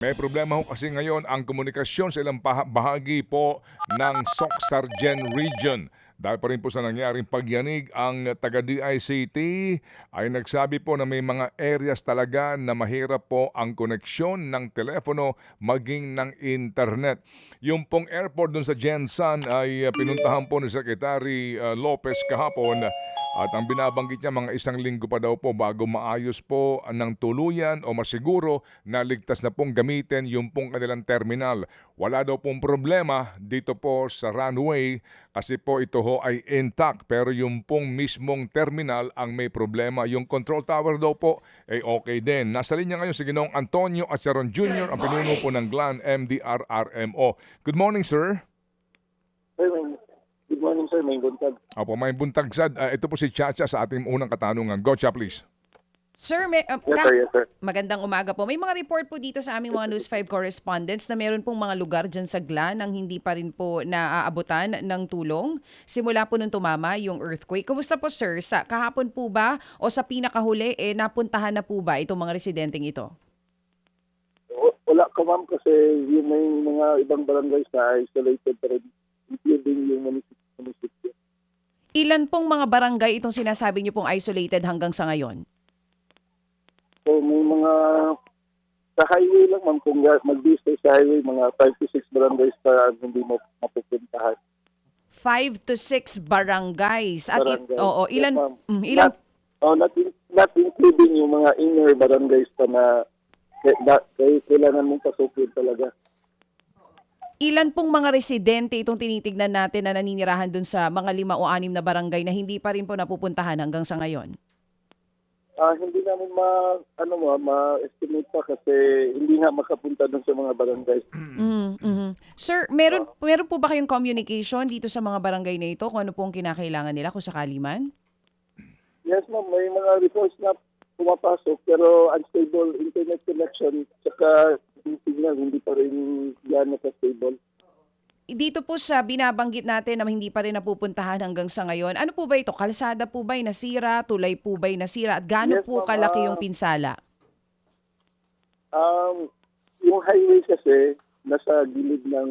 May problema ho kasi ngayon ang komunikasyon sa ilang bahagi po ng Soc-Sargen Region. Dahil pa rin po sa nangyaring pagyanig, ang taga-DICT ay nagsabi po na may mga areas talaga na mahirap po ang koneksyon ng telepono maging ng internet. Yung pong airport dun sa Jensan ay pinuntahan po ni Secretary Lopez kahapon. At ang binabanggit niya, mga 1 linggo pa daw po bago maayos po ng tuluyan o masiguro na ligtas na pong gamitin yung pong kanilang terminal. Wala daw pong problema dito po sa runway kasi po ito ho ay intact. Pero yung pong mismong terminal ang may problema. Yung control tower daw po ay okay din. Nasa linya ngayon si Ginoong Antonio Acharon Jr., ang pinuno po ng GLAN MDRRMO. Good morning, sir. Good morning, sir. May buntag. Opo, may buntag sad. Ito po si Chacha sa ating unang katanungan. Go, Cha, please. Sir, Yes, sir. magandang umaga po. May mga report po dito sa aming mga News 5 correspondents na meron pong mga lugar dyan sa GLAN ang hindi pa rin po naaabutan ng tulong. Simula po nung tumama yung earthquake. Kumusta po, sir? Sa kahapon po ba o sa pinakahuli, napuntahan na po ba itong mga residenteng ito? Wala ka, ma'am, kasi yung may mga ibang barangays na isolated pa rin, including yung munisipyo. Ilan pong mga barangay itong sinasabi niyo pong isolated hanggang sa ngayon? So, may mga sa highway lang, ma'am, kung mag-distance sa highway, mga 5 to 6 barangays pa hindi mo mapupuntahan. 5 to 6 barangays. At Barangay. oo, Yes, ilan ma'am. ilan Not including yung mga inner barangays pa na kailangan mong pasukin talaga. Ilan pong mga residente itong tinitignan natin na naninirahan dun sa mga 5 o 6 na barangay na hindi pa rin po napupuntahan hanggang sa ngayon? Hindi namin ma-estimate pa kasi hindi nga makapunta doon sa mga barangays. Sir, meron po ba kayong communication dito sa mga barangay na ito kung ano pong kinakailangan nila kung sakali man? Yes, ma'am. May mga reports na pumapasok pero unstable internet connection saka yung signal hindi pa rin yan naka-stable. Dito po sa binabanggit natin na hindi pa rin napupuntahan hanggang sa ngayon, ano po ba ito? Kalsada po ba'y nasira? Tulay po ba'y nasira? At gaano Yes, po ma'am. kalaki yung pinsala? Yung highway kasi nasa gilid ng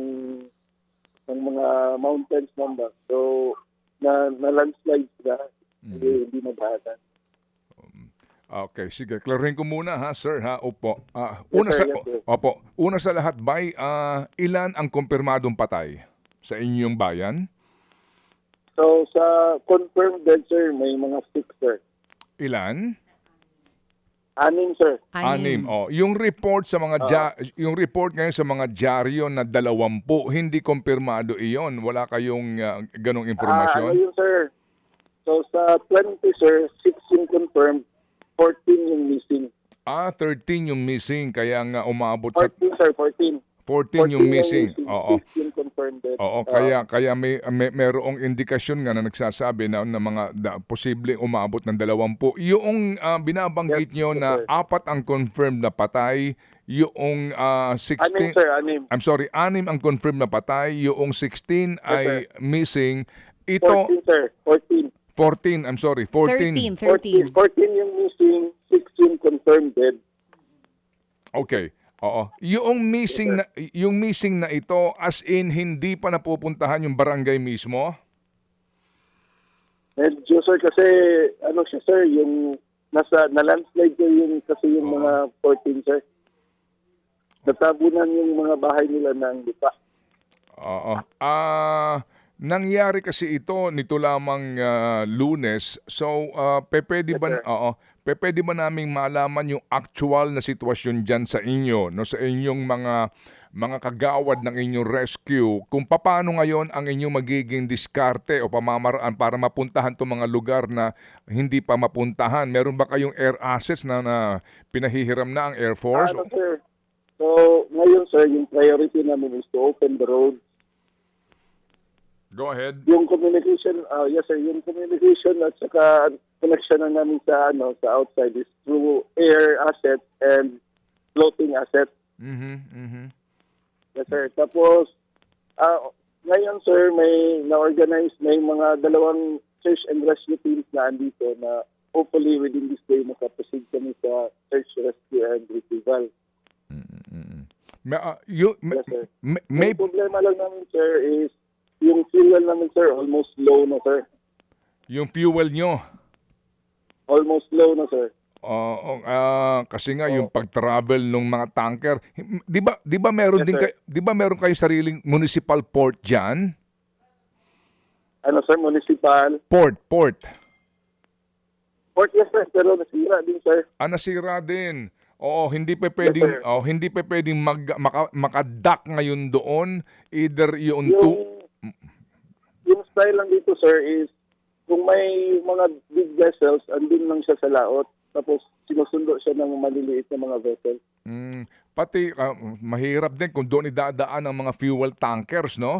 mga mountains number. So, na landslide na, hindi madaanan. Okay, sige. Klaruhin ko muna ha, sir ha. Opo. Yes, sir. Opo. Una sa lahat, bay, ilan ang kumpirmadong patay sa inyong bayan? So, sa confirmed dead, sir, may mga 6, sir. Ilan? 6, sir. 6. Oh, yung report sa mga yung report ngayon sa mga dyaryo na 20, hindi kumpirmado iyon. Wala kayong ganong impormasyon? Yun, sir? So, sa 20, sir, 6 yung confirmed, 14 yung missing. 13 yung missing, kaya nga umabot sa 14, sir, 14. 14 yung missing. Oo. 6 yung confirmed dead. Oo, kaya mayroong indikasyon nga na nagsasabi na mga posibleng umabot ng 20. Yung binabanggit nyo na 4 ang confirmed na patay, yung 16 6, sir, 6. I'm sorry, 6 ang confirmed na patay, yung 16 ay missing. Ito 14, sir, 14. 14, I'm sorry, 14. 13. 14 yung missing, 6 yung confirmed dead. Okay. Oo. Yung missing na ito as in hindi pa napupuntahan yung barangay mismo? Medyo, sir, kasi siya, sir, yung na-landslide ko yung kasi yung mga 14, sir. Natabunan yung mga bahay nila ng lupa. Oo. Nangyari kasi ito nito lamang Lunes. So, pwede ba naming malaman yung actual na sitwasyon diyan sa inyo, no, sa inyong mga kagawad ng inyong rescue, kung paano ngayon ang inyong magiging diskarte o pamamaraan para mapuntahan 'tong mga lugar na hindi pa mapuntahan? Meron ba kayong air assets na pinahihiram na ang Air Force? Sir? So, ngayon, sir, yung priority namin is to open the road. Go ahead. Yung communication, yes, sir, yung communication at saka connection na namin sa outside is through air assets and floating assets. Yes, sir. Tapos, ngayon, sir, may na-organize, may mga 2 search and rescue teams na andito na hopefully within this day makaproceed kami sa search, rescue, and retrieval. Yes, sir. May, Yung problema lang namin, sir, is yung fuel namin, sir, almost low na, sir. yung fuel nyo. Almost low na, sir. Kasi nga yung pag-travel ng mga tanker, 'di ba meron Yes, din sir. kayo, 'di ba meron kayong sariling municipal port diyan? Ano, sir, municipal. Port. Port, yes, sir, pero nasira din, sir. Nasira din. Oo, hindi pa Yes, pwedeng sir. hindi pa pwedeng makadock ngayon doon, either yung Yung style lang dito, sir, is kung may mga big vessels, andun lang siya sa laot. Tapos sinusundo siya ng maliliit na mga vessels. pati mahirap din kung doon idadaan ang mga fuel tankers, no?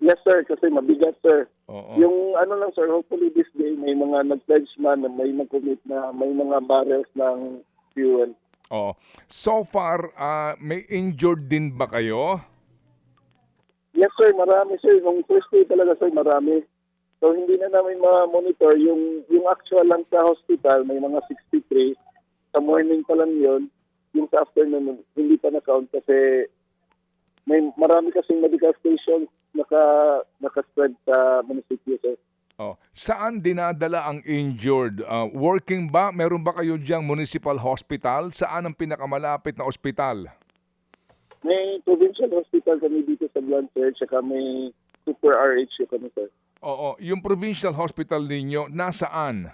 Yes, sir, kasi mabigat, sir. Oo. Yung ano lang, sir, hopefully this day may mga nag-pledge man na may nag-commit na may mga barrels ng fuel. Oo. So far, may injured din ba kayo? Yes, sir, marami, sir. Nung first day talaga, sir, marami. So hindi na namin ma-monitor yung actual lang sa hospital, may mga 63. Sa morning pa lang yun. Yung sa afternoon, hindi pa na-count kasi may marami kasing medical stations naka-spread sa munisipyo, sir. Saan dinadala ang injured? Working ba? Meron ba kayo diyang municipal hospital? Saan ang pinakamalapit na ospital? May provincial hospital kami dito sa Blanc, sir, tsaka may super RH kami, sir. Oo. Yung provincial hospital ninyo, nasaan?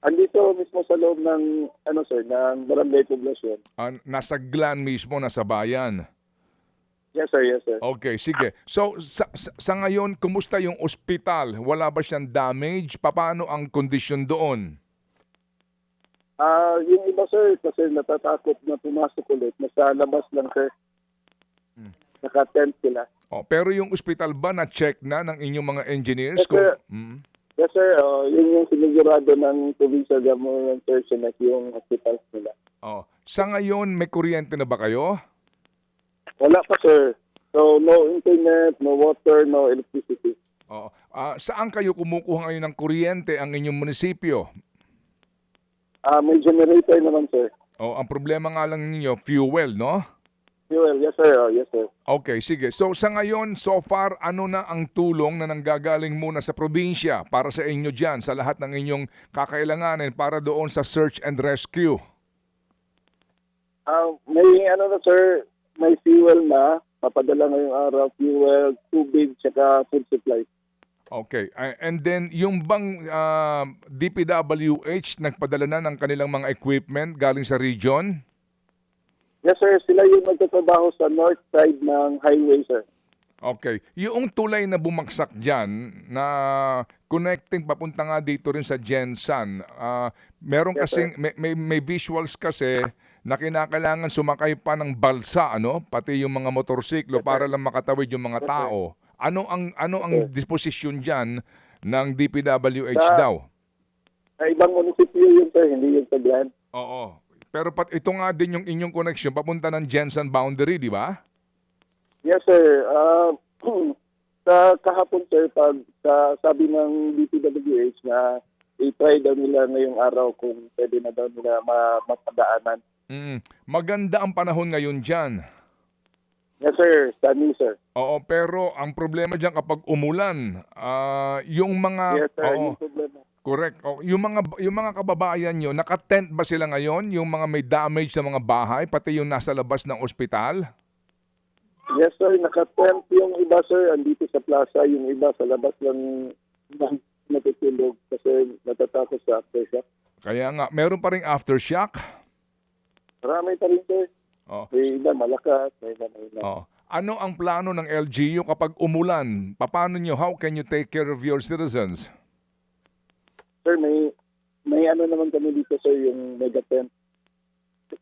Andito mismo sa loob ng, sir, ng barangay poblasyon. Nasa Glan mismo, nasa bayan. Yes, sir, yes, sir. Okay, sige. So, sa ngayon, kumusta yung ospital? Wala ba siyang damage? Paano ang kondisyon doon? Yung iba, sir, kasi natatakot na pumasok ulit. Nasa labas lang, sir. Naka-tent sila. Pero yung ospital ba na-check na ng inyong mga engineers? Yes, sir. Mm. Yes, sir. Yun yung sinigurado ng provincial government, sir, sinek yung hospitals nila. Sa ngayon, may kuryente na ba kayo? Wala pa, sir. So, no internet, no water, no electricity. Saan kayo kumukuha ngayon ng kuryente ang inyong munisipyo? May generator naman, sir. Ang problema nga lang ninyo, fuel, no? Fuel, yes, sir. Yes, sir. Okay, sige. So sa ngayon, so far, ano na ang tulong na nanggagaling muna sa probinsya para sa inyo dyan, sa lahat ng inyong kakailanganin para doon sa search and rescue? May na, sir, may fuel na. Papadala ngayong araw, fuel, tubig, tsaka food supply. Okay. And then, yung bang DPWH nagpadala na ng kanilang mga equipment galing sa region? Yes, sir. Sila yung nagtatrabaho sa north side ng highway, sir. Okay. Yung tulay na bumagsak dyan, na connecting papunta nga dito rin sa Jensan, meron Yes, kasing, may visuals kasi na kinakailangan sumakay pa ng balsa, ano? Pati yung mga motorsiklo para lang makatawid yung mga tao. Ano ang disposisyon dyan ng DPWH daw? Sa ibang munisipyo yun, sir. Hindi yung sa Glan. Oo. Pero ito nga din yung inyong connection papunta ng Jensan boundary, di ba? Yes, sir. Sa kahapon, sir, sabi ng DPWH na i-try daw nila ngayong araw kung pwede na daw nila mapadaanan. Maganda ang panahon ngayon dyan. Yes, sir. Sunny, sir. Oo, pero ang problema dyan kapag umulan, yung mga... Yes, sir. Oo, Yung problema. correct. Yung mga kababayan nyo, naka-tent ba sila ngayon? Yung mga may damage sa mga bahay, pati yung nasa labas ng ospital? Yes, sir. Naka-tent yung iba, sir. Andito sa plaza. Yung iba sa labas lang natutulog kasi natatakot sa aftershock. Kaya nga, meron pa rin aftershock? Marami pa rin, sir. Oh. May iba malakas, may iba mahina. Oh. Ano ang plano ng LGU kapag umulan? Paano nyo? How can you take care of your citizens? Sir, may ano naman kami dito, sir, yung mega tent.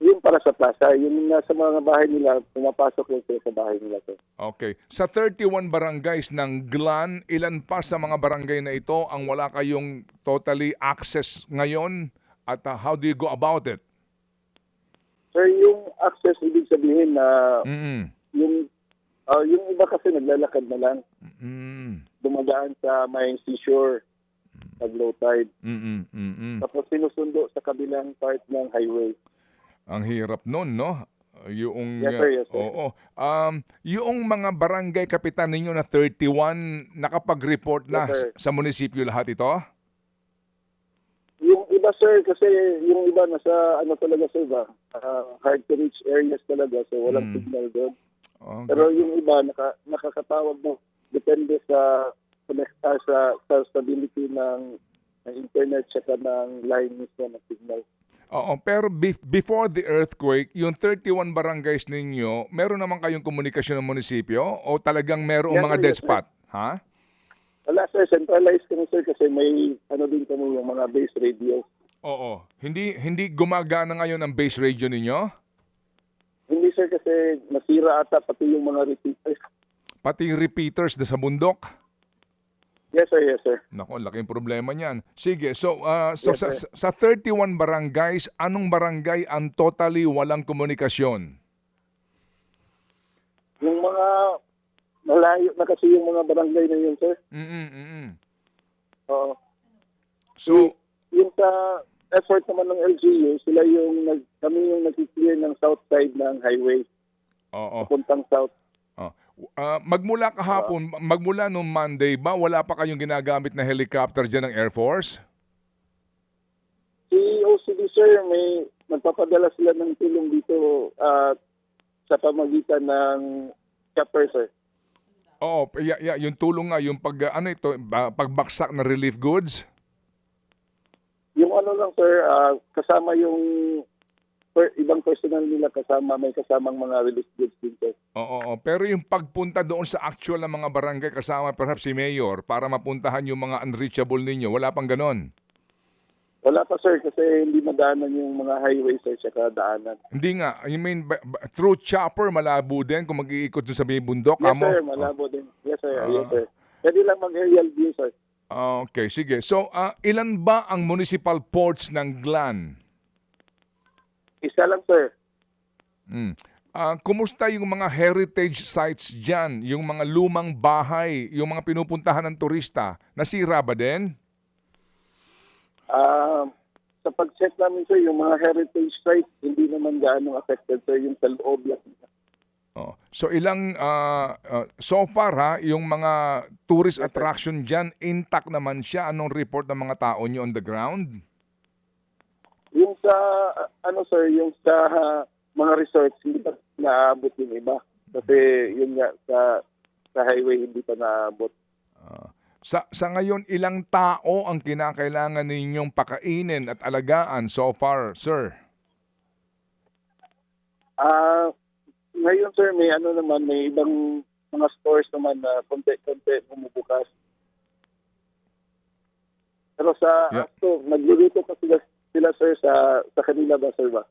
Yung para sa plaza, yung nasa mga bahay nila, pumapasok lang sila sa bahay nila, sir. Okay. Sa 31 barangays ng Glan, ilan pa sa mga barangay na ito ang wala kayong totally access ngayon? At how do you go about it? Sir, yung access, ibig sabihin na yung iba kasi naglalakad na lang. Dumadaan sa may seashore pag low tide. Tapos sinusundo sa kabilang part ng highway. Ang hirap nun, no? Yung, Yes, sir. Yes, sir. oo. Yung mga barangay kapitan ninyo na 31, nakapag-report na Yes, sir. sa munisipyo lahat ito? Yung iba, sir, kasi yung iba nasa, ano talaga, sir, ba? Hard to reach areas talaga, so walang signal doon. Okay. Pero yung iba, nakakatawag mo. Depende sa stability ng internet tsaka ng line mismo ng signal. Oo, pero before the earthquake, yung 31 barangays ninyo, meron naman kayong komunikasyon ng munisipyo o talagang merong Yes, mga sir, dead yes, sir. spot? Ha? Wala, sir. Centralized kami, sir, kasi may ano din kami yung mga base radios. Oo. Hindi gumagana ngayon ang base radio ninyo? Hindi, sir, kasi nasira ata pati yung mga repeaters. Pati yung repeaters sa bundok? Yes, sir. Yes, sir. Nako, laking problema niyan. Sige, so Yes, sir. sa 31 barangays, anong barangay ang totally walang komunikasyon? Yung mga malayo na kasi yung mga barangay na yun, sir. Oo. So, Yung sa effort naman ng LGU, kami yung nag-clear ng south side ng highway, oo. papuntang south. Magmula kahapon, magmula nung Monday ba, wala pa kayong ginagamit na helicopter dyan ng Air Force? Si OCD, sir, may nagpapadala sila ng tulong dito sa pamagitan ng chopper, sir. Oo, yung tulong nga, yung pagbaksak na relief goods? Yung ano lang, sir, kasama yung ibang personal nila kasama, may kasamang mga relief goods din, sir. Oo, pero yung pagpunta doon sa actual na mga barangay kasama perhaps si Mayor para mapuntahan yung mga unreachable ninyo, wala pang ganon? Wala pa, sir, kasi hindi madaanan yung mga highway, sir, tsaka daanan. Hindi nga, I mean, through chopper, malabo din kung mag-iikot doon sa may bundok, Yes, kamo? sir, malabo din. Yes, sir. Yes, sir. Pwede lang mag-aerial view, sir. Okay, sige. So, ilan ba ang municipal ports ng GLAN? Isa lang, sir. Kumusta yung mga heritage sites dyan? Yung mga lumang bahay, yung mga pinupuntahan ng turista, nasira ba din? Sa pag-check namin, sir, yung mga heritage sites, hindi naman gaano affected, sir, yung sa loob lang. Oh. So so far yung mga tourist attraction dyan, intact naman siya. Anong report ng mga tao nyo on the ground? Yung sa, sir, yung sa mga resorts, hindi pa naabot yung iba. Kasi yun nga, sa highway, hindi pa naabot. Sa ngayon, ilang tao ang kinakailangan ninyong pakainin at alagaan so far, sir? Ngayon, sir, may may ibang mga stores naman na konti-konti bumubukas. Pero sa Yeah. nagluluto pa sila, sir, sa kanila ba, sir, ba?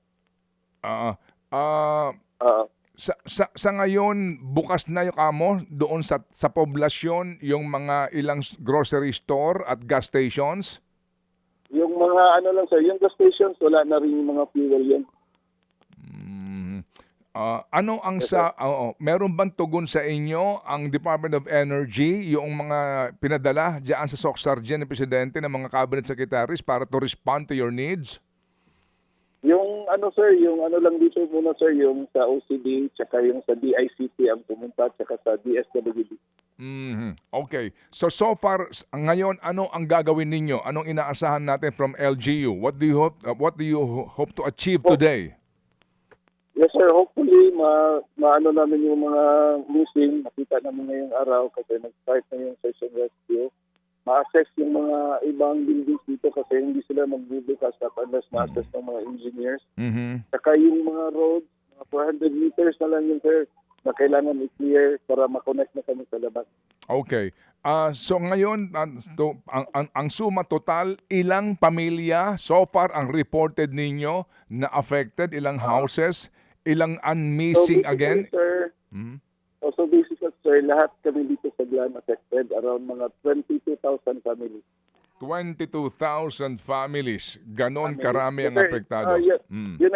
Sa ngayon, bukas na yung kamo doon sa poblasyon, yung mga ilang grocery store at gas stations? Yung mga sir, yung gas stations, wala na rin yung mga fuel yan. Ano ang meron bang tugon sa inyo ang Department of Energy, yung mga pinadala diyan sa Socsargen ng Presidente ng mga cabinet secretaries para to respond to your needs? Yung sir, yung lang dito muna, sir, yung sa OCD, tsaka yung sa DICT ang pumunta, tsaka sa DSWD. Okay. So far, ngayon, ano ang gagawin ninyo? Anong inaasahan natin from LGU? What do you hope to achieve today? Yes, sir. Hopefully, maano namin yung mga missing. Makita namin ngayong araw kasi nag-start na yung search and rescue. Ma-assess yung mga ibang buildings dito kasi hindi sila magbubukas unless ma-assess ng mga engineers. Saka yung mga roads, mga 400 meters na lang yung, sir, na kailangan i-clear para ma-connect na kami sa labas. Okay. So ngayon, ang suma total, ilang pamilya so far ang reported ninyo na affected, ilang houses, ilang missing again? Sir, so basically, sir, lahat kami dito sa GLAN affected, around mga 22,000 families. 22,000 families. Ganon karami ang Sir, apektado. yun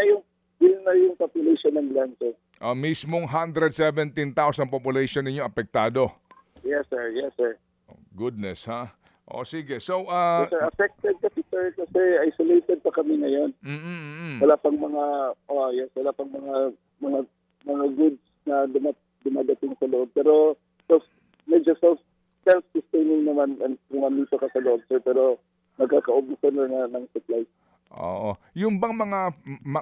na yung population ng GLAN, sir. Mismong 117,000 population ninyo apektado. Yes, sir. Yes, sir. Goodness, ha? O sige. So, Yes, sir. Affected kasi, sir, sir, kasi isolated pa kami ngayon. Wala pang mga, wala pang mga goods na dumadating sa loob. Pero medyo self-sustaining naman kung nandito ka sa loob, sir. Pero nagkakaubusan na ng supply. Oo. Yung bang mga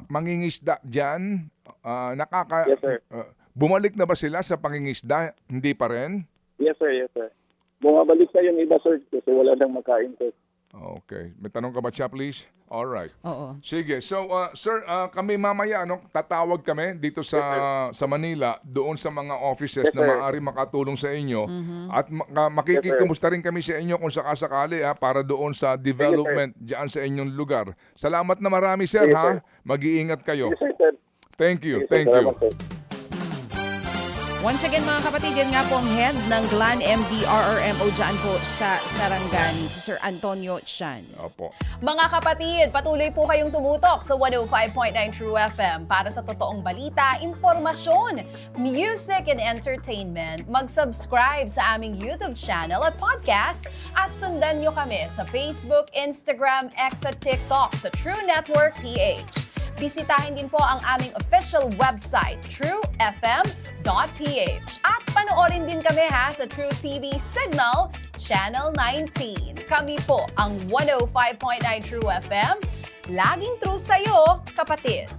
mangingisda dyan, Yes, sir. bumalik na ba sila sa pangingisda? Hindi pa rin? Yes, sir. Yes, sir. Bumabalik na yung iba, sir, kasi wala nang makain, sir. Okay. May tanong ka ba siya, please? All right. Oo. Sige. So, sir, kami mamaya, tatawag kami dito sa Manila, doon sa mga offices Yes, na sir. maaari makatulong sa inyo. At makikikamusta rin kami sa inyo kung sakasakali para doon sa development diyan sa inyong lugar. Salamat na marami, sir, Sige, ha? sir. Mag-iingat kayo. Yes, sir, sir. Thank you. Yes, sir. Thank you. Salamat, sir. Once again mga kapatid, yan nga po ang head ng Glan MDRRMO dyan po sa Sarangani, si Sir Antonio Chan. Opo. Mga kapatid, patuloy po kayong tumutok sa 105.9 True FM para sa totoong balita, impormasyon, music and entertainment. Mag-subscribe sa aming YouTube channel at podcast at sundan nyo kami sa Facebook, Instagram, X at TikTok sa True Network PH. Bisitahin din po ang aming official website, truefm.ph. At panoorin din kami sa True TV Signal, Channel 19. Kami po ang 105.9 True FM. Laging true sa'yo, kapatid.